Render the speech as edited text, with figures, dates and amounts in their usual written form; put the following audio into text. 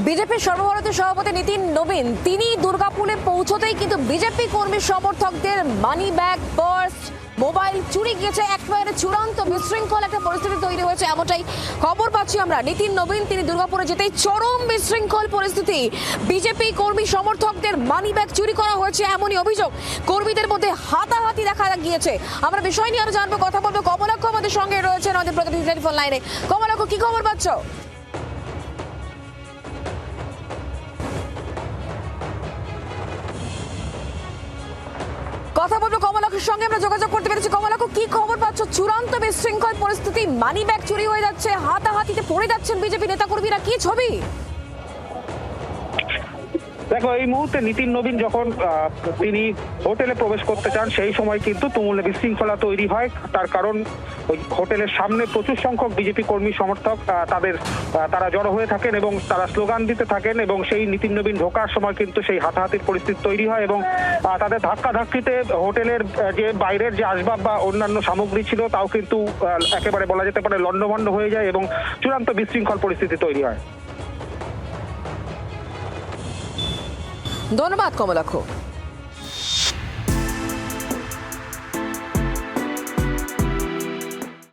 বিজেপির সর্বভারতীয় সভাপতি নীতিন নবীন তিনি দুর্গাপুরে পৌঁছতেই কিন্তু বিজেপি কর্মী সমর্থকদের মানি ব্যাগ, পার্স, মোবাইল চুরি গিয়েছে। একেবারে চূড়ান্ত বিশৃঙ্খল একটা পরিস্থিতি তৈরি হয়েছে, এমনটাই খবর পাচ্ছি আমরা। নীতিন নবীন তিনি দুর্গাপুরে যেতেই চরম বিশৃঙ্খল পরিস্থিতি। বিজেপি কর্মী সমর্থকদের মানি ব্যাগ চুরি করা হয়েছে এমনই অভিযোগ। কর্মীদের মধ্যে হাতাহাতি দেখা গিয়েছে। আমরা বিষয় নিয়ে আরো জানবো, কথা বলবো। কমলাক্ষ আমাদের সঙ্গে রয়েছেন, আমাদের প্রতিনিধি টেলিফোন লাইনে। কমলাক্ষ, কি খবর পাচ্ছ? কথা বলবো কমলাক্ষের সঙ্গে, আমরা যোগাযোগ করতে পেরেছি। কমলাক্ষ, কি খবর পাচ্ছ? চূড়ান্ত বিশৃঙ্খল পরিস্থিতি, মানি ব্যাগ চুরি হয়ে যাচ্ছে, হাতাহাতিতে পড়ে যাচ্ছেন বিজেপি নেতাকর্মীরা, কি ছবি? দেখো, এই মুহূর্তে নীতিন নবীন যখন তিনি হোটেলে প্রবেশ করতে চান সেই সময় কিন্তু তুমুল বিশৃঙ্খলা তৈরি হয়। তার কারণ ওই হোটেলের সামনে প্রচুর সংখ্যক বিজেপি কর্মী সমর্থক তারা জড়ো হয়ে থাকেন এবং তারা স্লোগান দিতে থাকেন এবং সেই নীতিন নবীন ঢোকার সময় কিন্তু সেই হাতাহাতির পরিস্থিতি তৈরি হয় এবং তাদের ধাক্কাধাক্কিতে হোটেলের যে বাইরের যে আসবাব বা অন্যান্য সামগ্রী ছিল তাও কিন্তু একেবারে বলা যেতে পারে লণ্ডভণ্ড হয়ে যায় এবং চূড়ান্ত বিশৃঙ্খল পরিস্থিতি তৈরি হয়। ধন্যবাদ কমলাক্ষ।